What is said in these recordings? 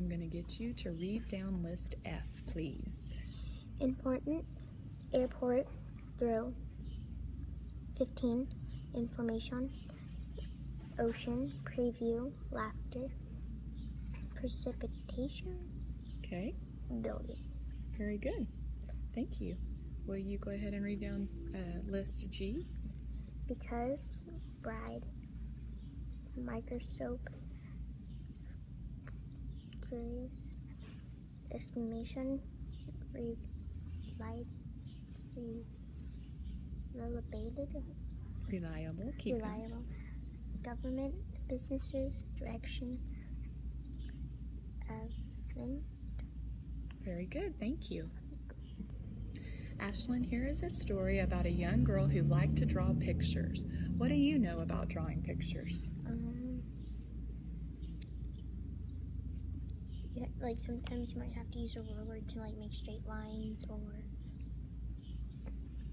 I'm going to get you to read down list F, please. Important, airport, throw. 15, information, ocean, preview, laughter, precipitation, Okay, building. very good. Thank you. Will you go ahead and read down list G? Because, bride, microscope, curious, estimation, Reliable. Keep going. reliable, government, businesses, direction, event. Very good, thank you. Ashlyn, here is a story about a young girl who liked to draw pictures. What do you know about drawing pictures? Yeah, like sometimes you might have to use a ruler to like make straight lines, or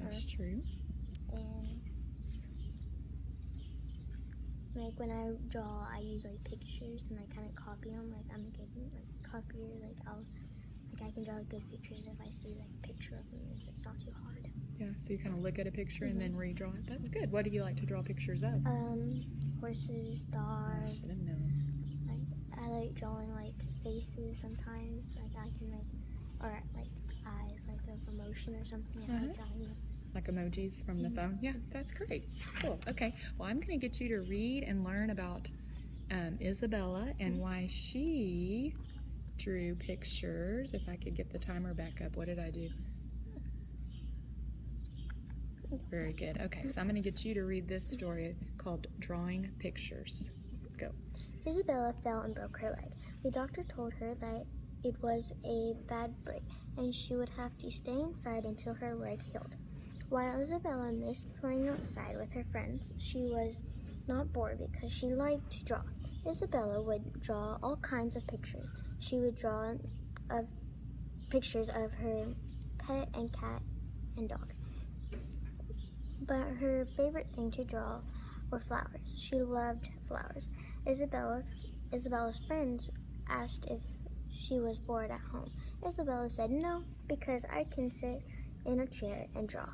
That's true. and like when I draw, I use like pictures and I kind of copy them. Like I'm a good like copier. I can draw good pictures if I see like a picture of them. If it's not too hard. Yeah, so you kind of look at a picture and then redraw it. That's good. What do you like to draw pictures of? Horses, dogs. I should have known. Like I like drawing like faces sometimes. Like I can or like eyes, like of emotion or something. I like drawing those. Like emojis from the phone? Yeah, that's great. Cool. Okay, well, I'm going to get you to read and learn about Isabella and why she drew pictures. If I could get the timer back up, what did I do? Very good. Okay, so I'm going to get you to read this story called Drawing Pictures. Go. Isabella fell and broke her leg. The doctor told her that it was a bad break and she would have to stay inside until her leg healed. While Isabella missed playing outside with her friends, she was not bored because she liked to draw. Isabella would draw all kinds of pictures. She would draw pictures of her pet and cat and dog. But her favorite thing to draw were flowers. She loved flowers. Isabella's friends asked if she was bored at home. Isabella said, "No, because I can sit in a chair and draw."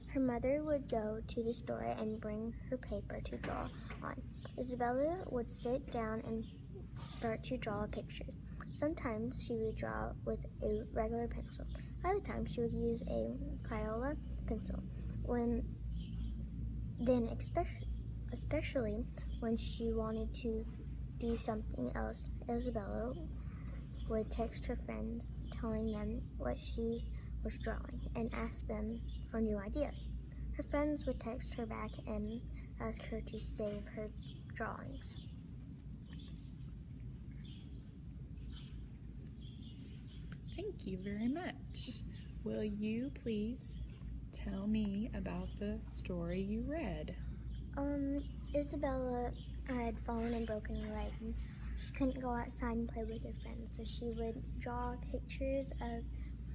Her mother would go to the store and bring her paper to draw on. Isabella would sit down and start to draw pictures. Sometimes she would draw with a regular pencil. Other times she would use a Crayola pencil. Especially when she wanted to do something else, Isabella would text her friends telling them what she was drawing and ask them for new ideas. Her friends would text her back and ask her to save her drawings. Thank you very much. Will you please tell me about the story you read? Isabella had fallen and broken her leg, and she couldn't go outside and play with her friends, so she would draw pictures of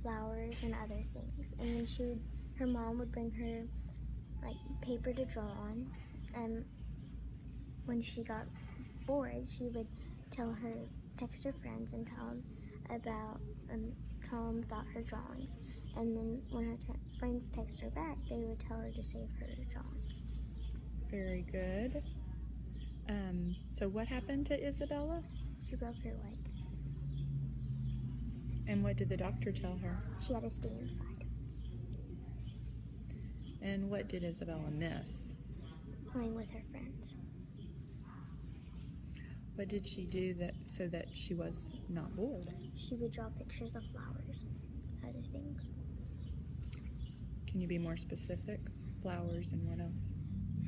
flowers and other things. And then her mom would bring her like paper to draw on, and when she got bored, she would text her friends and tell them about her drawings. And then when her friends text her back, they would tell her to save her drawings. Very good. So what happened to Isabella? She broke her leg. And what did the doctor tell her? She had to stay inside. And what did Isabella miss? Playing with her friends. What did she do so that she was not bored? She would draw pictures of flowers, other things. Can you be more specific? Flowers and what else?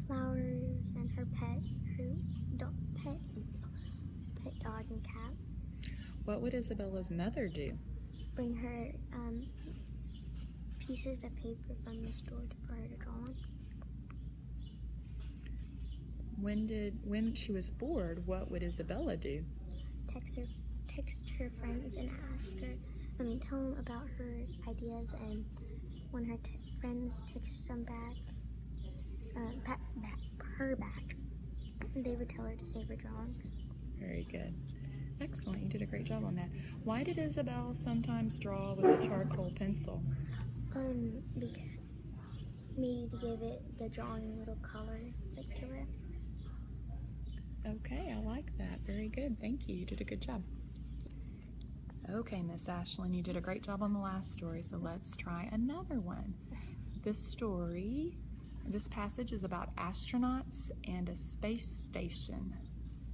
Flowers and her pet dog and cat. What would Isabella's mother do? Bring her pieces of paper from the store for her to draw on. When she was bored, what would Isabella do? Text her friends and tell them about her ideas, and when her friends text them back, her back, they would tell her to save her drawings. Very good. Excellent. You did a great job on that. Why did Isabel sometimes draw with a charcoal pencil? Because maybe to give it the drawing a little color like to it. Okay, I like that. Very good. Thank you. You did a good job. Okay, Miss Ashlyn, you did a great job on the last story, so let's try another one. This passage is about astronauts and a space station.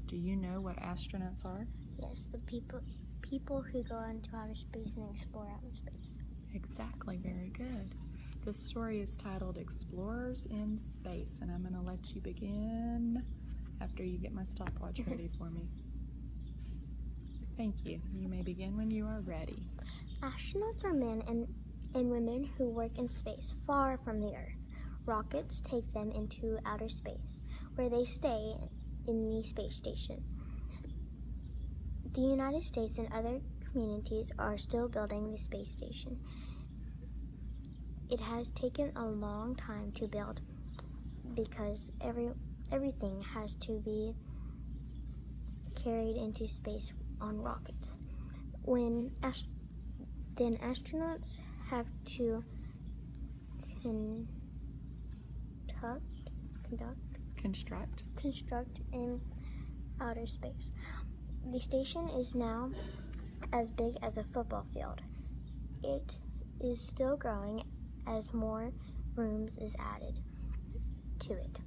Do you know what astronauts are? Yes, the people who go into outer space and explore outer space. Exactly, very good. This story is titled Explorers in Space, and I'm going to let you begin after you get my stopwatch ready for me. Thank you. You may begin when you are ready. Astronauts are men and women who work in space, far from the Earth. Rockets take them into outer space, where they stay in the space station. The United States and other communities are still building the space station. It has taken a long time to build because everything has to be carried into space on rockets. Then astronauts have to construct in outer space. The station is now as big as a football field. It is still growing as more rooms is added to it.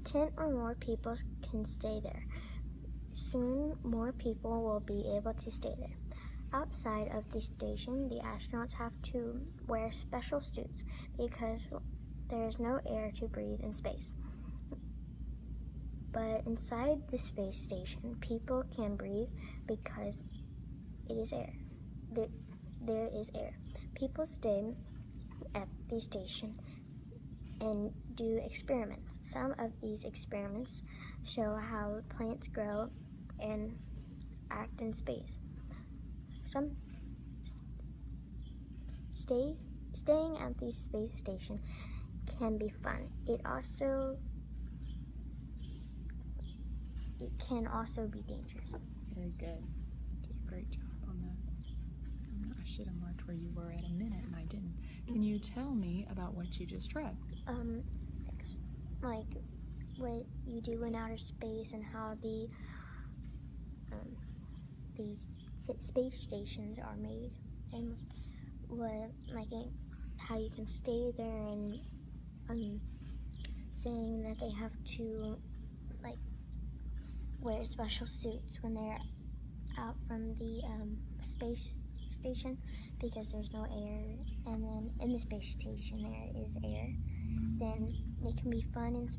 10 or more people can stay there. Soon more people will be able to stay there. Outside of the station, the astronauts have to wear special suits because there is no air to breathe in space. But inside the space station, people can breathe because it is air. There is air. People stay at the station and do experiments. Some of these experiments show how plants grow and act in space. Staying at the space station can be fun. It can also be dangerous. Very good. You did a great job on that. I should have marked where you were at a minute and I didn't. Can you tell me about what you just read? Like what you do in outer space and how these space stations are made, and how you can stay there, and saying that they have to wear special suits when they're out from the space station because there's no air, and then in the space station there is air. Then it can be fun in the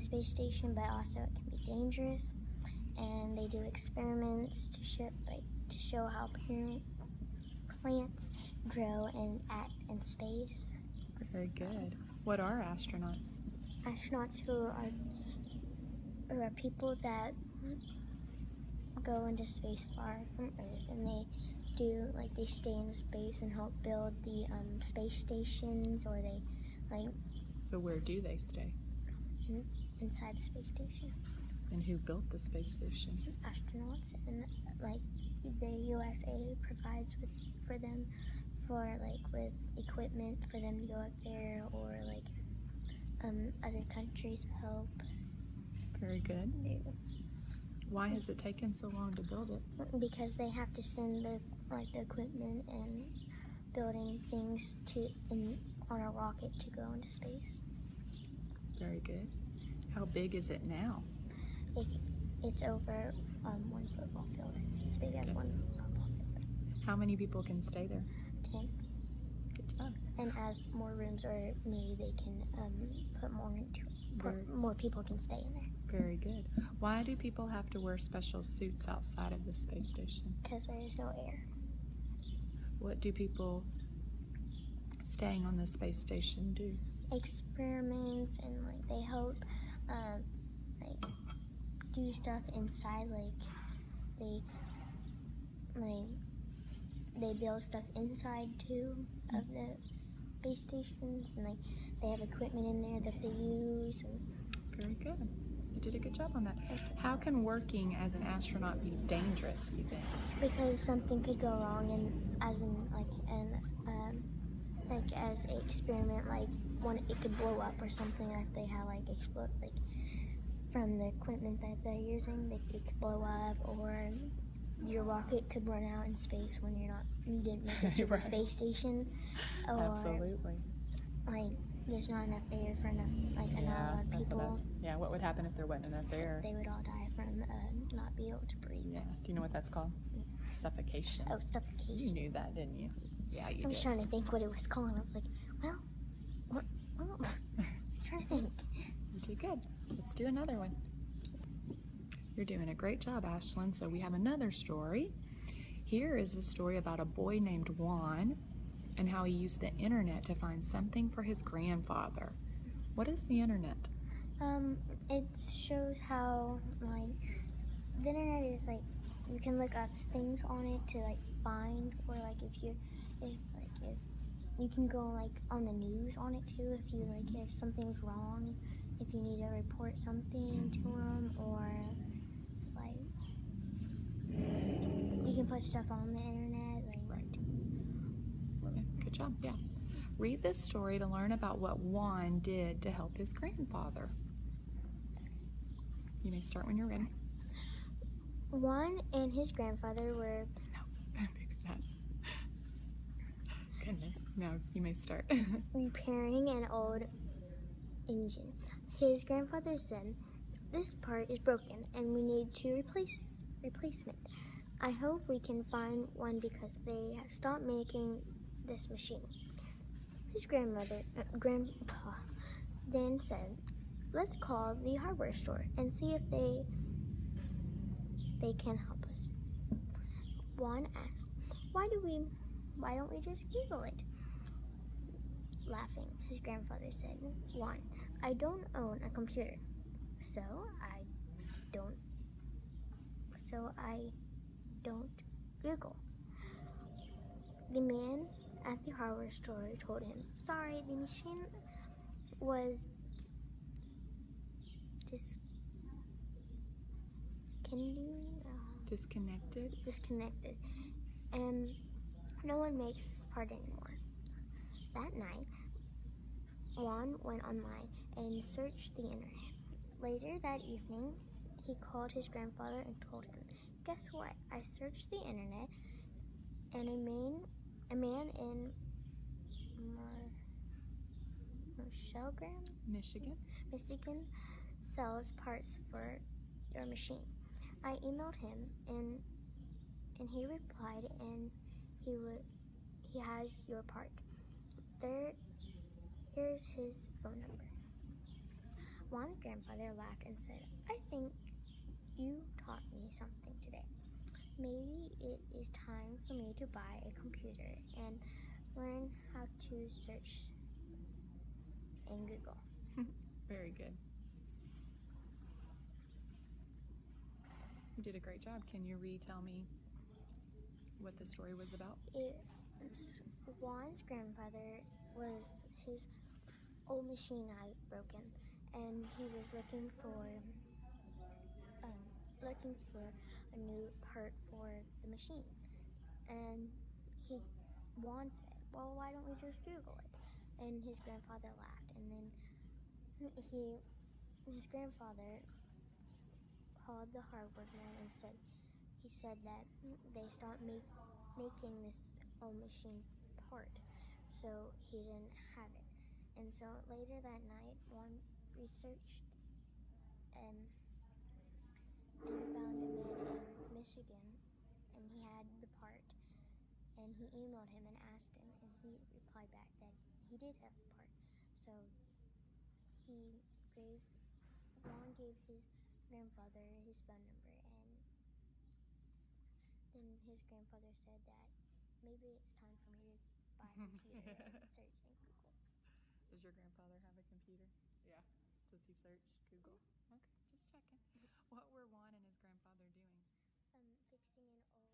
space station, but also it can be dangerous. And they do experiments to show how plants grow and act in space. Very good. What are astronauts? Astronauts who are people that go into space far from Earth, and they stay in space and help build the space stations, or they So where do they stay? Inside the space station. And who built the space station? Astronauts, and the USA provides for them with equipment for them to go up there, or other countries help. Very good. Why has it taken so long to build it? Because they have to send the equipment and building things on a rocket to go into space. Very good. How big is it now? It's over one football field. As big as one football field. How many people can stay there? 10. Good job. And as more rooms are made, they can put more into it. More people can stay in there. Very good. Why do people have to wear special suits outside of the space station? Because there is no air. What do people staying on the space station do? Experiments, and they help do stuff inside. They build stuff inside too of the space stations, and they have equipment in there that they use. Very good. You did a good job on that. How can working as an astronaut be dangerous, you think? Because something could go wrong, and as an experiment, like when it could blow up or something, if they had like explode, like from the equipment that they're using, it could blow up, or your rocket could run out in space when you didn't make it to Right. the space station, or Absolutely. like there's not enough air for enough That's people. enough. Yeah, what would happen if there wasn't enough air? They would all die from not being able to breathe. Yeah. Do you know what that's called? Suffocation. Oh, You suffocation. knew that, didn't you? Yeah, you I was did. trying to think what it was called. I was like, well, I'm trying to think. You did good. Let's do another one. You're doing a great job, Ashlyn. So we have another story. Here is a story about a boy named Juan and how he used the internet to find something for his grandfather. What is the internet? It shows how like the internet is like you can look up things on it to like find, or like if you can go like on the news on it too, if something's wrong, if you need to report something to them, or like you can put stuff on the internet, like Yeah, good job. Yeah. Read this story to learn about what Juan did to help his grandfather. You may start when you're ready. Juan and his grandfather were Fix that. Goodness. No, you may start. repairing an old engine. His grandfather said, "This part is broken and we need to replacement. I hope we can find one because they have stopped making this machine." His grandpa then said, "Let's call the hardware store and see if they can help us." Juan asked, Why don't we just Google it?" Laughing, his grandfather said, "Juan, I don't own a computer, so I don't Google." The man at the hardware store told him, "Sorry, the machine was disconnected, and no one makes this part anymore." That night, Juan went online and searched the internet. Later that evening, he called his grandfather and told him, "Guess what? I searched the internet, and a man in Michigan sells parts for your machine." I emailed him, and he replied, and he has your part. Here's his phone number. Juan's grandfather laughed and said, "I think you taught me something today. Maybe it is time for me to buy a computer and learn how to search in Google." Very good. You did a great job. Can you retell me what the story was about? Juan's grandfather was his old machine had broken, and he was looking for a new part for the machine. And Juan said, "Well, why don't we just Google it?" And his grandfather laughed, and then his grandfather called the hardware man and said that they stopped making this old machine part, so he didn't have it. And so later that night, Juan researched and found a man in Michigan, and he had the part. And he emailed him and asked him, and he replied back that he did have the part. So Juan gave his grandfather his phone number, and then his grandfather said that maybe it's time for me to buy a computer and search in Google. Does your grandfather have a computer? Yeah. Does he search Google? Okay, just checking. What were Juan and his grandfather doing? Fixing an old